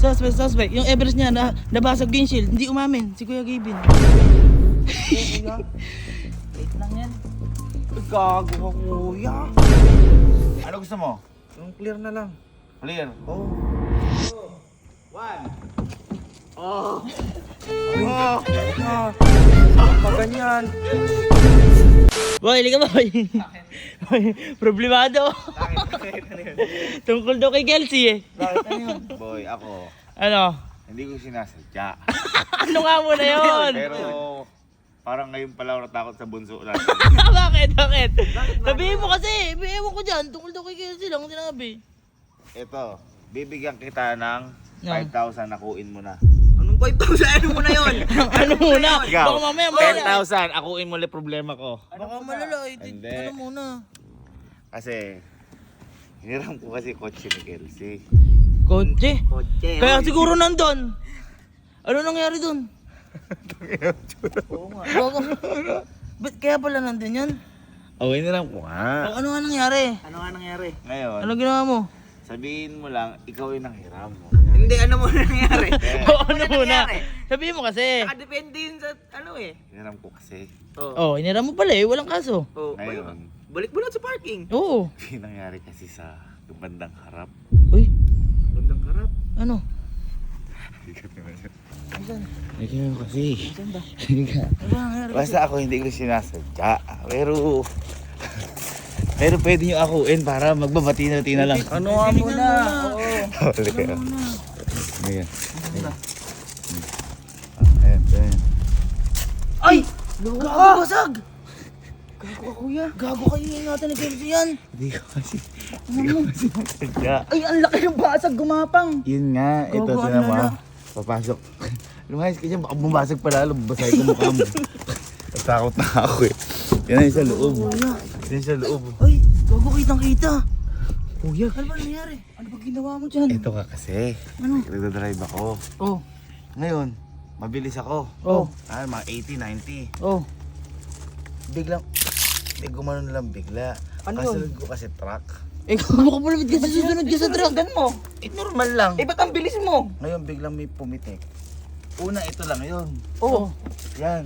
Suspect. Yung Everest niya, nabasag windshield. Hindi umamin. Si Kuya Gavin. Kuya. Wait lang yan. Gago ka, kuya. Ano gusto mo? Yung clear na lang. Clear. Oh. One. Oh. Ganyan. Boy, liga boy. Boy, problemado. Tungkol daw kay Kelsey eh. Bakit ano yun? Boy, ako, Ano? hindi ko sinasadya. Ano nga muna yun? Pero, parang ngayon pala ako natakot sa bunso natin. Bakit? Sabihin mo kasi, ewan ko dyan. Tungkol daw kay Kelsey lang sinabi. Ito, bibigyan kita ng 5,000, nakuin mo na. Anong 5,000? Ano mo na yun? Ano muna? Ikaw, Baka mamaya malala. 10,000, akuin mo ulit problema ko. Baka malala. Hindi. Ano muna? Kasi, hiniram ko kasi kotse ni Kelsey. Kotse? Kotse. Kaya siguro nandun. Ano nangyari dun? Oo nga. Ba't kaya pala nandun yun? Oh, hiniram ko nga. Ano nga nangyari? Ano nga nangyari? Ngayon, Ano ginawa mo? sabihin mo lang, ikaw yung nanghiram mo. Hindi, ano mo nangyari? Ano muna? Sabihin mo kasi. Nakadepende yun sa ano eh. Hiniram ko kasi. Oh, inira mo pala eh. Walang kaso. Oh, Ngayon, balik-bulat sa parking. Oo. yung nangyari kasi sa bandang harap. Uy, Bandang harap. ano? Ikaw kasi. Saan ba? Ikaw. Ano ba nangyari? Basta ako hindi ko sinasadya. Pero pwede nyo akuin para magbabati-nati na lang. Ano nga muna? Oo. Ayan. Ayan. Ay! Gago basag! Gago ka kuya. Gago kayo ingatan ni Kelsey yan. Hindi ko kasi sinasadya. Ay, ang laki ng basag gumapang. Yun nga, ito Gago, tinan mo. ano na? Papasok. Lumayas ka dyan, baka bumabasag pa lalo, babasahin ko mukha mo. Natakot na ako eh. Yan na yung sa loob. Kuya. Yan yung sa loob. Ay, gago kitang kita. Kuya. Ano ba nangyari? Ano ba ginawa mo dyan? Ito ka kasi. Ano? Nagdadrive ako. Oh, Ngayon, mabilis ako. oh, Mga 80, 90. oh. Biglang, gumano na lang bigla. Ano Kasunod ko kasi truck. Eh, gago ka pala, ba't kasi susunod ka sa truck? Gan mo. Normal lang. Eh, ba't ang bilis mo? Ngayon biglang may pumitik. Una, ito lang yun. Oh. Yan.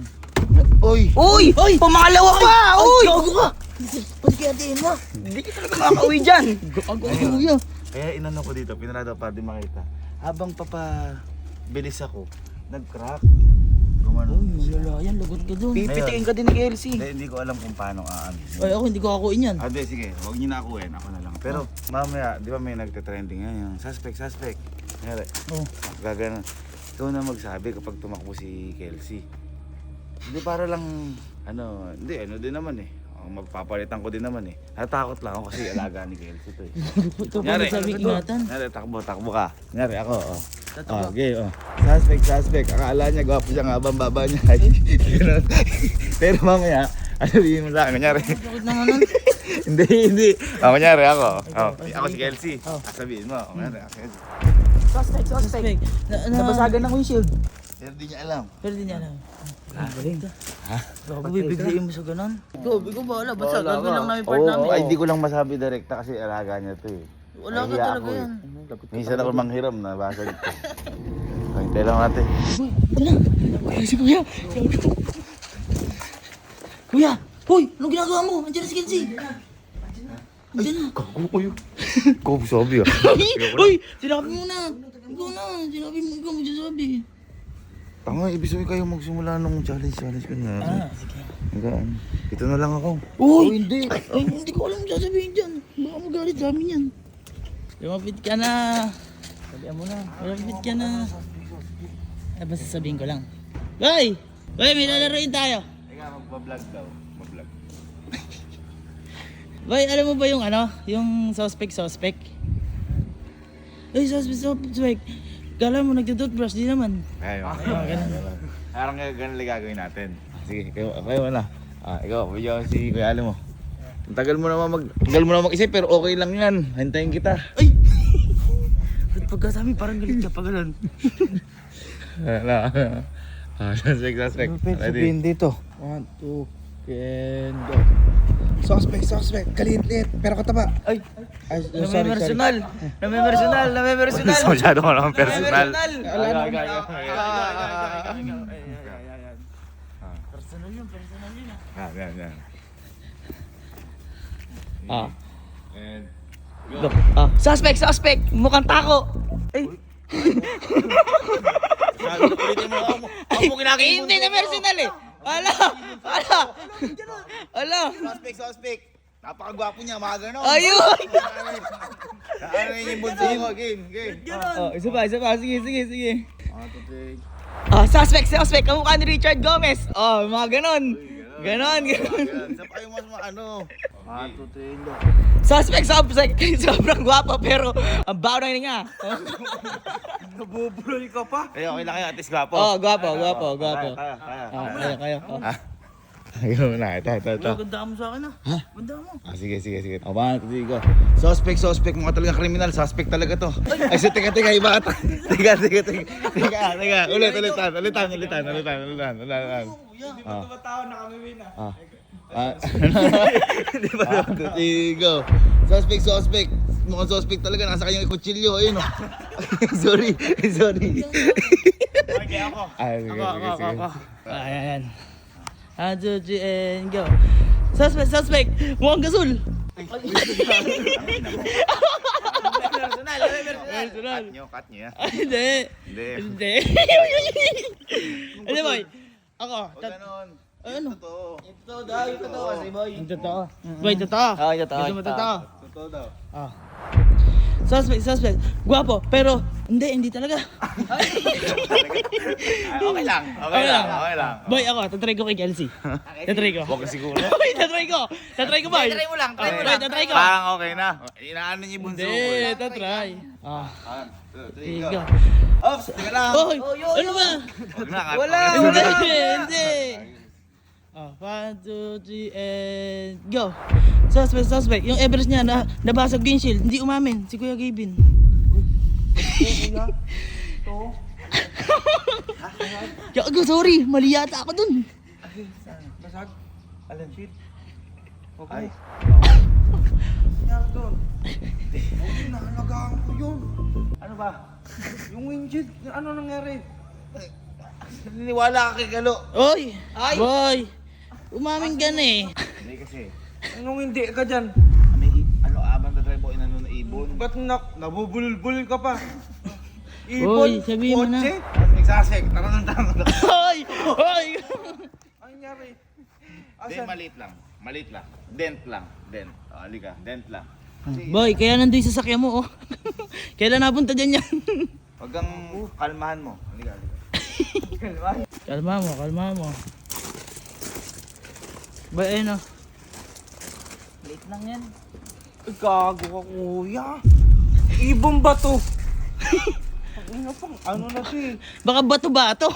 Uy! Uy! Pumangalawa ka! Uy! Gago ka! Pwede kaya tiin mo? Hindi ka talaga makakauwi dyan. Gago ka kuya. Kaya inano ko dito, pinarado para di makita. Habang bilis ako, nag-crack. Gumano. Uy, malala yan, lagot ka dun. Pipitikin ka din ni Kelsey. Hindi ko alam kung paano aan. Ay, ako hindi ko akuin yan. Hindi, sige. Huwag niyo na akuin. Ako na lang. Pero mamaya, di ba may nagte-trending ngayon? Yung suspect. Ngayon, Oh. gagana. Ikaw na magsabi kapag tumakbo si Kelsey. Hindi para lang, hindi, din naman eh. Magpapalitan ko din naman eh. Natakot lang ako kasi alaga ni Kelsey to eh. Ito pa nagsabing ingatan. Nyari, takbo ka. Nyari, ako, okay, Suspect. Akala niya, gwapo siya nga habang baba niya. Ganun. Pero mamaya, sabihin mo sa akin, nyari. Bakit naman nun? Hindi. Kunyari ako. Ako si Kelsey. Sabihin mo. Kunyari, ako si Kelsey. Suspect. Nabasagan ng windshield. Pero di niya alam. Pero di niya alam. Galing. Gago, bibiglayin mo sa ganun. Ikaw bahala. Basta gagawin lang namin part namin. Ay, hindi ko lang masabi direkta kasi alaga niya to eh. Wala ka Nahiya talaga ako eh. yan. Minsan ako manghiram na basag ito. Hintay lang natin. Kuya, si Kuya. Kuya! Hoy! Anong ginagawa mo? Andiyan na si Kelsey. Andiyan na. Kago ko yun. Kago sabi ah. Hoy! Sinabi mo na. Ikaw na. Sinabi mo ikaw magsasabi. Tanga, ibig sabihin kayo magsimula nung challenge ko na. Sige. Hanggang, ito na lang ako. Uy! Hindi. Ay, hindi ko alam sasabihin dyan. Baka magalit sa amin yan. Lumapit ka na. Sabihan mo na. Lumapit ka na. Ay, basta sabihin ko lang. Boy! Boy, may lalaroin tayo. Teka, magpa-vlog daw. Mag-vlog. Boy, alam mo ba yung yung suspect? Ay, suspect. Kala mo nagtutoothbrush, di naman. Ayun. Ganun. Parang ganun lang gagawin natin. Sige, kayo na. Ikaw, video si Kuya Ali mo. Tagal mo naman mag-isip pero okay lang yan. Hintayin kita. Ay! Ba't pagkasabi parang galit ka pa ganun? Suspect. Sabihin dito. 1, 2, and go. Suspect. Kalit-lit. Pero kataba. Ay, Sorry. Mas masyado ko lang personal. Personal yun Yan. Ah. And go. Suspect. Mukhang tako. Ay, ulitin mo ako. Ako mo kinakain. hindi na personal eh. Ala. Suspect. Napakagwapo niya, mga ganon. Ayun. Ano yung bunso ko? Game. Isa pa. Sige. Suspect. Suspect. Kamukha ni Richard Gomez. Mga ganon. Ganon. Sa pa yung mas ano. Suspect. Sobrang gwapo pero ang baho na nga. Nabubuloy ka pa. Eh, okay lang kayo, at least gwapo. Gwapo. Kaya. Kayo. Ayun na, ito. Ganda mo sa akin ah. Ganda mo. Sige. O, 1, 2, 3, go. Suspect. Mukha talaga kriminal. Suspect talaga to. Ay, so, teka, iba ka. Teka. Ulitan. Tumatao na kami, win ah. Go. Suspect. Mukhang suspect talaga. Nasa kanyang kutsilyo. Ayun o. Sorry. Okay, ako. Sige. Ayan. 1, 2, 3, and go. Suspect. Mukhang gasol. Personal. Cut nyo yan. Hindi. Hindi. Ano boy? Ako. Huwag ganon. Ano? Totoo. Ito daw, yung totoo kasi boy. Yung totoo. Boy, totoo. Yung totoo. Gusto mo totoo? Totoo daw. Suspect. Guwapo. Pero, hindi talaga. Okay lang. Boy, ako. Tatry ko kay Kelsey. Tatry ko. Huwag ka siguro. Boy, tatry ko. Tatry ko, boy. Try mo lang. Boy, tatry ko. Parang okay na. Inaano niyo yung bunso ko. Hindi, tatry. 1, 2, 3, Go. go. Ops, teka lang. Boy, ano ba? Huwag na. Wala. Hindi. 1, 2, 3, and go. Suspect. Yung Everest niya, nabasag windshield. Hindi umamin. Si Kuya Gavin. Yago, sorry. Mali yata ako dun. Basag. Alin, shit. Ay. Yan doon. Okay, nakalagaan ko yun. Ano ba? Yung windshield, ano nangyari? Naniniwala ka kay Galo. Oy! Boy! Umamin ka na eh. Hindi kasi. Anong hindi ka dyan? May abang na-drive ko inano na ibon. Ba't nabubulbul ka pa? Oy, sabihin mo na. kotse? Nagsasek. Tara. Oy! Ano nangyari? Hindi, maliit lang. Dent lang. Halika, dent lang. Boy, kaya nandun yung sasakyan mo oh. Kailan napunta dyan yan? Huwag kang kalmahan mo. Halika. Kalma mo. Boy, ayun oh. Late lang yan. Ay, gago ka kuya. Ibon ba to? Ano pang, ano na siya eh. Baka bato-bato.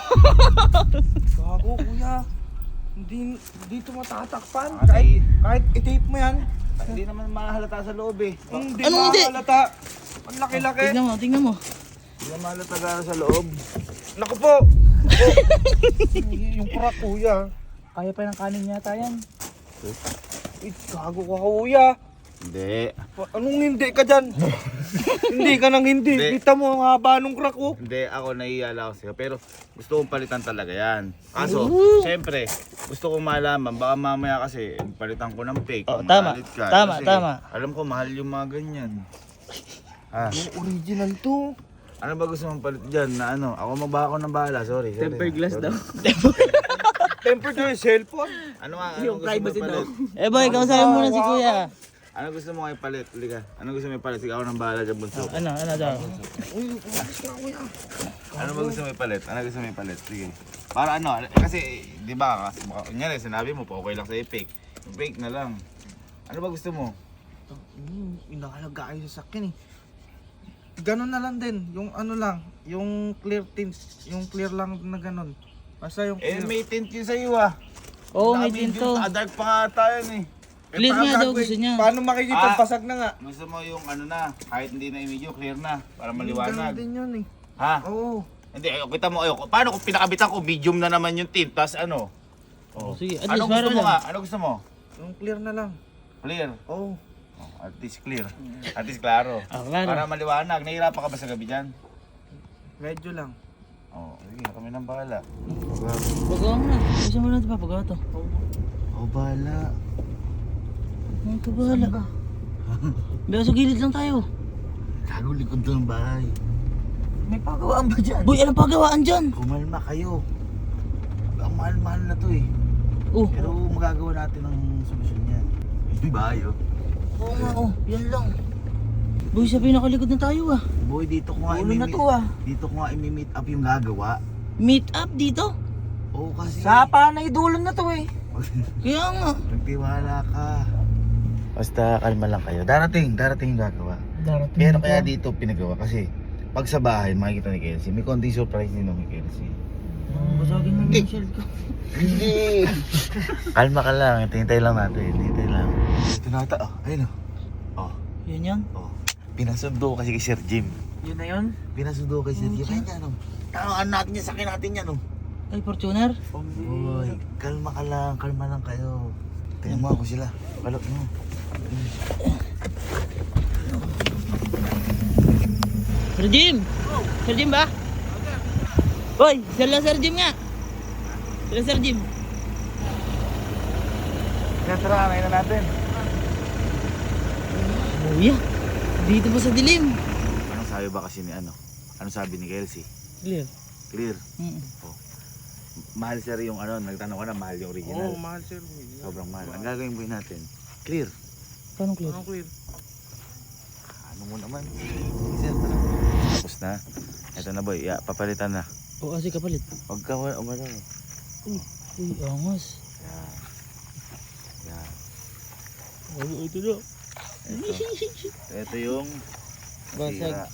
Gago kuya. Hindi ito matatakpan. Kasi- Kahit i-tape mo yan. Hindi naman mahalata sa loob eh. Hindi Anong hindi? makahalata. Ang laki-laki. Tingnan mo. Hindi naman mahalata gano'n sa loob. Naku po. Yung kurak kuya. Kaya pa ng kanin yata yan. Ay, gago ka kuya. Hindi. Anong hindi ka dyan? Hindi ka nang hindi. Hindi. Kita mo ang haba nung crack ko. Hindi, ako naiiyala ko sa'yo. Pero gusto kong palitan talaga yan. Kaso, syempre, gusto kong malaman. Baka mamaya kasi, palitan ko ng fake. Oh, tama. Magalit ka. Tama, Kasi tama. Alam ko, mahal yung mga ganyan. Ah, Yung original to. ano ba gusto mong palit dyan na ano? Ako magbaka ng bahala, sorry. Tempered glass daw. Tempered yung cellphone. Ano nga? Yung privacy daw. Eh boy, kausapin mo na si Kuya. Ano gusto mo kayo palit? Halika. Ano gusto mo ipalit? Sige, ako ng bahala dyan, bunso. Ano daw? Ano ba gusto mo ipalit? Ano gusto mo ipalit? Sige. Para ano, kasi, di ba, kasi baka, kunyari, sinabi mo, okay lang sa'yo fake. Yung fake na lang. Ano ba gusto mo? Inahalagaan sa sakin eh. Ganon na lang din. Yung ano lang. Yung clear tint. Yung clear lang na ganon. Basta yung Eh, clear. may tint yun sa'yo ah. Oo, may tinto. Dark pa nga tayo eh. Clear paano nga daw gagawin? gusto niya. Paano makikita? Ah. Pasag na nga. Gusto mo yung ano na, kahit hindi na imidyo, clear na. Para Ganon maliwanag. din yun eh. Ha? Oo. Hindi, kita mo, paano kung pinakabitan ko, medium na naman yung tint, tas ano? Sige, at Ano least para gusto mo lang. nga? Ano gusto mo? Yung clear na lang. Clear. Oh, At least clear. At least klaro. Klaro. Para maliwanag. Nahihirapan ka ba sa gabi dyan? medyo lang. Oo, sige, kami nang bahala. Pagawa mo na. Gusto mo natin papagawa to. Oh, bahala. Ano ka bahala? Baya sa gilid lang tayo. Gago likod ng bahay. May pagawaan ba dyan? Boy, anong pagawaan dyan? Kumalma kayo. Ang mahal-mahal na to eh. Oh, Pero magagawa natin ng solusyon yan. Yung bahay oh. oo nga oh. Yan lang. Boy, sa pinakalikod na tayo ah. Boy, dito ko nga Ulo na to ah. Dito ko nga i-meet up yung gagawa. Meet up dito. Oo kasi. Sa panay dulo na to eh. Kaya nga. Nagtiwala ka. Basta kalma lang kayo. Darating yung gagawa. Darating Pero kaya dito pinagawa kasi pag sa bahay makikita ni Kelsey, may konting surprise din ng Kelsey. Basagin mo yung shell ko. Hindi! Kalma ka lang, hintay lang natin, hintay lang. Ito na ata, oh, ayun oh. Yan yan. Oh. Pinasundo kasi kay Sir Jim. Yun na yun? Pinasundo kay Sir Jim. Ayun yan oh. Tangaan natin yan, sakin natin yan oh. Ay, Fortuner. Uy, kalma ka lang, kalma lang kayo. Tingnan mo ako sila, kalap mo. Sir Jim! Sir Jim ba? Boy, sila Sir Jim nga! Sila Sir Jim! Tara, na natin. Kuya, dito pa sa dilim. Anong sabi ba kasi ni ano? Anong sabi ni Kelsey? Clear. Clear. Mm. Mahal sir yung ano, nagtanong ka na mahal yung original. Oo, mahal sir. Sobrang mahal. Ang gagawin po natin, clear. Paano clear? Anong clear? Ano mo naman? Sir, tara. Tapos na. Ito na boy, papalitan na. O, kasi kapalit. Huwag ka, umano. Uy, angas. Yan. Yan. Ano ito na? Ito yung Basag. nasira.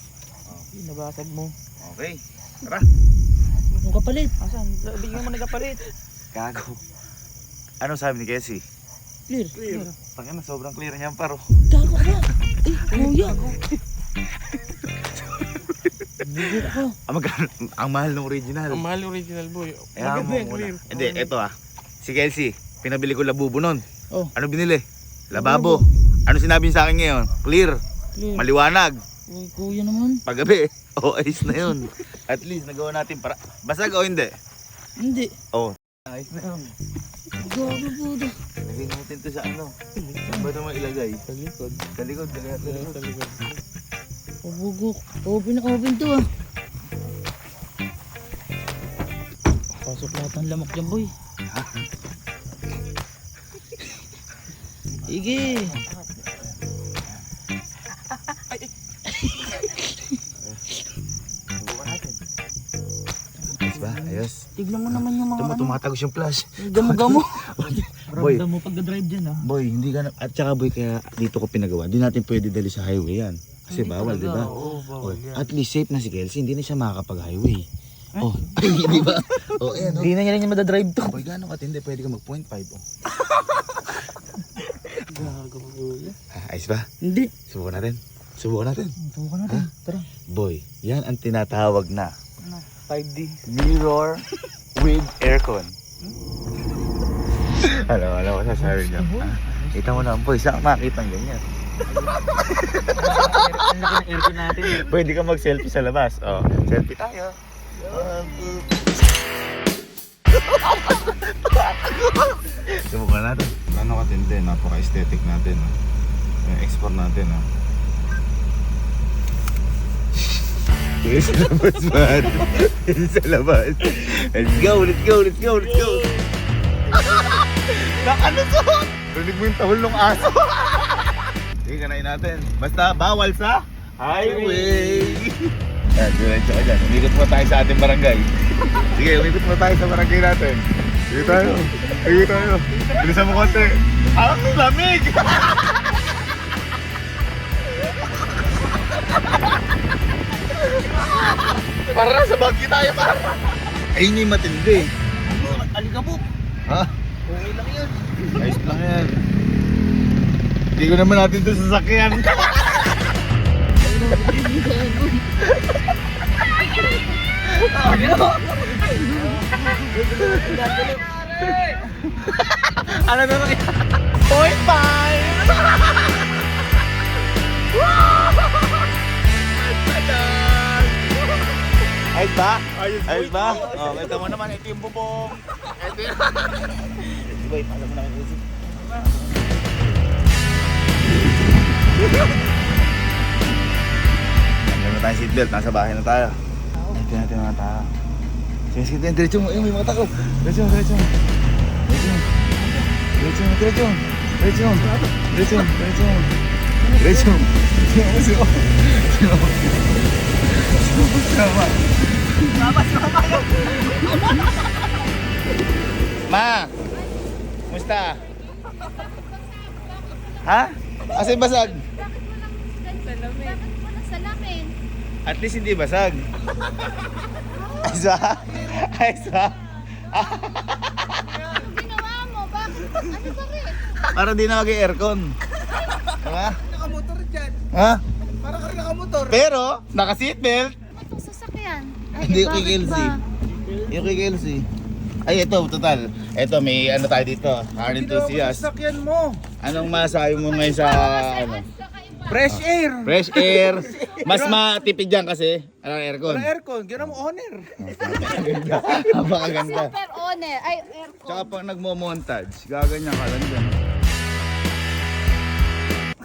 Nabasag mo. Okay. Tara. Ang kapalit. Asan? Bigyan mo nagkapalit. Gago. Ano sabi ni Kelsey? Clear. Tangina, sobrang clear niyan paro. Gago ka. Eh, kuya. Bigit ako. Ang mahal ng original. Ang mahal original boy. Kaya mo muna. Hindi, eto Si Kelsey, pinabili ko labubo nun. Oh. Ano binili? Lababo. Ano sinabi niya sa akin ngayon? Clear. Clear. Maliwanag. Uy, kuya naman. Paggabi. Ayos na yun. At least nagawa natin para... Basag o hindi? Hindi. Ayos na yun. Gago po ito. Lagay natin to sa ano. Saan ba naman ilagay? Sa likod. Sa likod. Sa likod. Pabugok. Open to ah. Pasok lahat ng lamok dyan, boy. Sige. Subukan natin. Ayos ba? Ayos. Tignan mo naman yung mga Tumatagos yung flash. Gamo-gamo. Boy. Ramdam mo pagdadrive dyan ah. Boy, hindi ka na... At saka boy, kaya dito ko pinagawa. Hindi natin pwede dali sa highway yan. Kasi bawal, di ba? Oo, bawal yan. At least safe na si Kelsey. Hindi na siya makakapag-highway. Oh, di ba? Oh, ayan. Hindi na niya rin madadrive to. Boy, gano'ng katindi? Pwede ka mag 0.5 oh. Gago kuya. Ayos ba? Hindi. Subukan natin. Subukan natin. Subukan natin. Tara. Boy, yan ang tinatawag na 5D. mirror with aircon. Ano ko sasabi niya? Kita mo na, boy, saan makita ng ganyan? Ang laki ng aircon natin. Pwede ka mag-selfie sa labas. Oh, selfie tayo. Subukan natin. Ano katindi, napaka-aesthetic natin. Yung export natin. Yung sa labas, man. Yung sa labas. Let's go, let's go, let's go, let's go. Nakalusot! Rinig mo yung tahol ng aso. Sige, kanain natin. Basta bawal sa highway. Yan, diretso ka dyan. Umikot mo tayo sa ating barangay. Sige, umikot mo tayo sa barangay natin. Sige tayo. Sige tayo. Bilisan mo konti. Ang lamig! Para sa bagyo tayo, para. Ayun yung matindi. Alikabok. Ha? Okay lang yan. Ayos lang yan. Hindi ko naman natin ito sasakyan. Ano na lang? 0.5! Ayos ba? Ayos ba? Oh, kita mo naman, ito yung bubong. Ito yung... Boy, pala mo na kayo. Hanggang na tayo seatbelt, nasa bahay na tayo. Ito natin mga tao. Sige, sige, diretso mo. Ayun, may mga tao. Diretso mo, diretso mo. Diretso mo. Diretso mo, diretso mo. Diretso mo. Diretso mo, diretso mo. Diretso mo. Diretso mo. Ma! Musta? Ha? Asa yung basag? Bakit mo nagsalamin? At least hindi basag. Ayos ba? Ayos ba? Ano ginawa mo? Bakit? Ano ba rin? Para di na mag-aircon. Diba? Nakamotor dyan. Ha? Para ka rin nakamotor. Pero, naka-seatbelt. Itong sasakyan. Ay, Hindi bakit kay Kelsey. ba? Yung kay Kelsey. Ay, ito, total. Ito, may ano tayo dito. Car enthusiast. Sakyan mo. Anong masabi mo ngayon sa ano? Fresh air. Fresh air. Mas matipid yan kasi. Anong aircon? Wala aircon. Gano'n mo honor. Napakaganda. Super owner. Ay, aircon. Tsaka pag nagmo-montage, gaganyan ka lang dyan.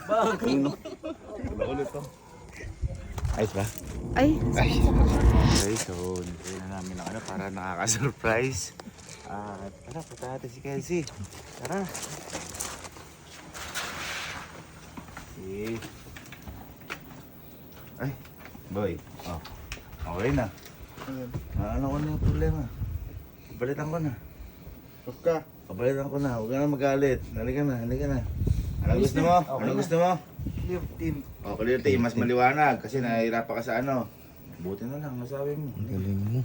Bago. Ulit to. Ayos ba? Ay, Ay. Okay, so nilagay na namin ang ano para nakaka-surprise. At tara, punta natin si Kelsey. Tara. Si... Ay, boy. Oh, okay na. Ano ko na yung problema? Pabalitan ko na. Huwag ka. Pabalitan ko na. Huwag ka na magalit. Halika na, halika na. Ano gusto mo? Ano gusto mo? Clear team. O, clear team, mas maliwanag kasi nahihirapan ka sa ano. Buti na lang, nasabi mo. Galing mo.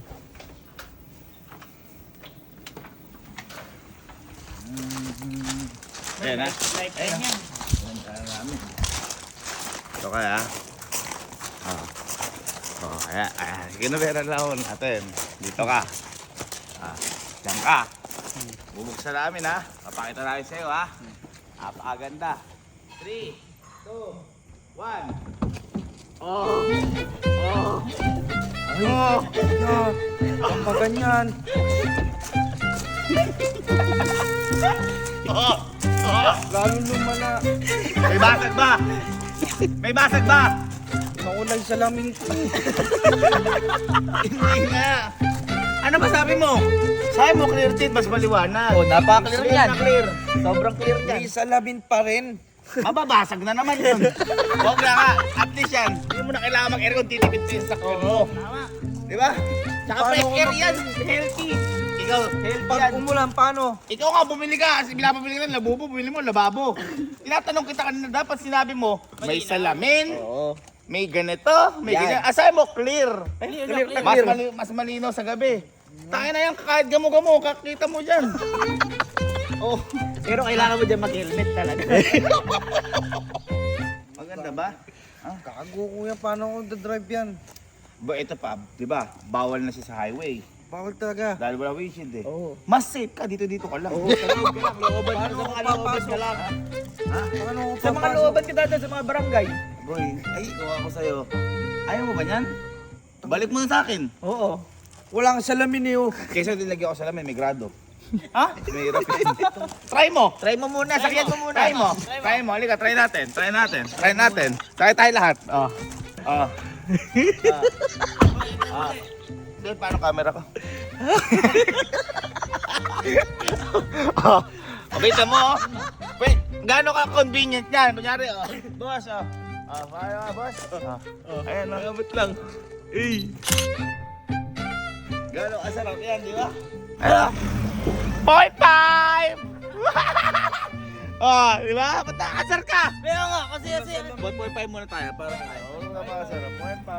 Ayan na. Ayan na. Ayan na namin. Ito kaya. Oh, kaya. Sige na, pera lang natin. Dito ka. Diyan ka. Bubuksan namin ha. Papakita namin sa'yo ha. Napakaganda. 3, 2, 1. Oh! Oh! Oh! Ang maganyan. Oh! Oh! Lalo lumala. May basag ba? May basag ba? Naulay sa laming ko. Hindi nga. Ano ba sabi mo? Sabi mo clear tint, mas maliwanag. Oh, napaka-clear yan. Clear. Sobrang clear yan. Hindi sa lamin pa rin. Mababasag na naman yun. Huwag na ka. At least yan. Hindi mo na kailangan mag-aircon, titipid sa sakyan mo. Di ba? Tsaka Paano fresh kung air yan. Healthy. Ikaw, healthy Pag yan. umulan, paano? Ikaw nga bumili ka. Kasi pinapabili ka ng labubo, bumili mo lababo. Tinatanong kita kanina, dapat sinabi mo, may salamin, Oo. may ganito, may Yan. ganyan. Asay mo, clear. Clear na Mas, clear. mas malinaw sa gabi. Tayo na yan, kahit gamo-gamo, kakita mo dyan. Oh, Pero kailangan mo dyan mag-helmet talaga. maganda ba? Gago kuya, paano ako drive yan? Ba, ito pa, di ba? Bawal na siya sa highway. Bawal talaga. Dahil wala windshield eh. Oo. Mas safe ka, dito ka lang. Oo, sa loob ka lang. Looban ka sa mga looban ka lang. Paano ako Sa mga papasok? looban ka dada sa mga barangay. Boy, ay, gawa ko sa'yo. Ayaw mo ba yan? Balik mo na sa akin. Oo. Walang salamin eh oh. Kaysa dinlagyan ko sa lamin, may grado. Ha? Mahirap yun. Try mo! Try mo muna, sakyan mo muna. Try mo! Try mo, halika, try natin. Try natin. Try natin. Try tayo lahat. Oh. Oh. Hindi, paano camera ko? Oh. Pakita mo, oh. Wait, gaano ka convenient yan? Kunyari, oh. Boss, oh. Paano ka, boss? Ayan, oh. Abot lang. Gaano kasarap yan, di ba? Ayan. 0.5! Oh, di ba? Ba't nakasar ka? Kaya nga, kasi 1.5 muna tayo para oo, napakasarap. 0.5.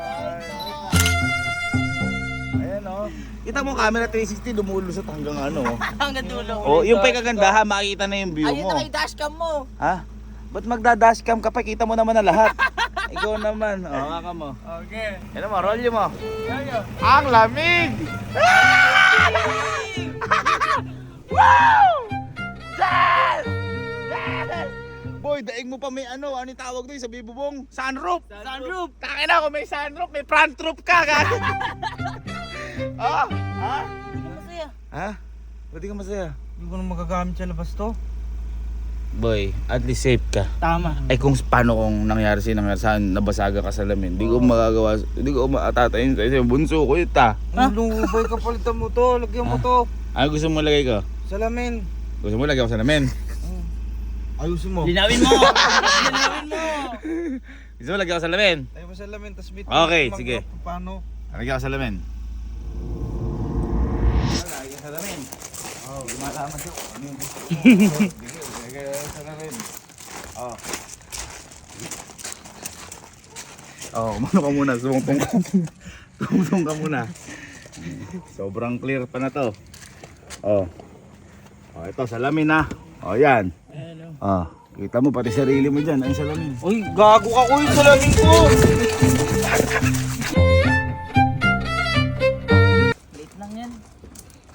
Ayan oh. Kita mo camera 360 lumulusot hanggang ano. hanggang dulo. Oh, yung pa kagandahan, makikita na yung view Ayun mo. na kay dashcam mo. Ha? Ba't magda-dashcam ka pa? Kita mo naman na lahat. Ikaw naman. Oh, haka mo. Okay. Yan mo, rolyo mo. Ang lamig! Wow! Yes! Yes! Boy, boy, daig mo pa may ano yung tawag doon sa bibubong? Sunroof! Sunroof! Takin na, kung may sunroof, may front roof ka, gago! Ah? Ha? Masaya. Ha? Ba't di ka masaya? Hindi ko na magagamit sa labas to. Boy, at least safe ka. Tama. Ay kung paano kung nangyari saan nabasaga ka sa lamin, di ko magagawa, di ko maatatayin sa'yo, bunso ko yun ta. Ang lubay ka palitan mo to. Lagyan mo to. Ano gusto mo lagay ko? Salamin. Gusto mo lagay ko sa lamin? Ayusin mo. Linawin mo. Linawin mo. Gusto mo lagay ko sa lamin? Tayo mo salamin, tas bit. Okay, sige. Paano? Lagay ko sa lamin. Lagay ko sa lamin. Oh, lumalaman siya. Ano yung gusto mo? Sige, lagay ko sa lamin. Oh. Oh, umano ka muna, sumungtong ka. Sumungtong ka muna. Sobrang clear pa na to. Oh. Oh, ito salamin na. Oh, yan. Oh, kita mo pati sarili mo diyan, ay salamin. Uy, gago ka ko yung salamin ko. Late lang yan.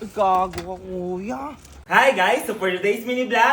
Ay, gago ka kuya. Hi guys! So for today's mini vlog,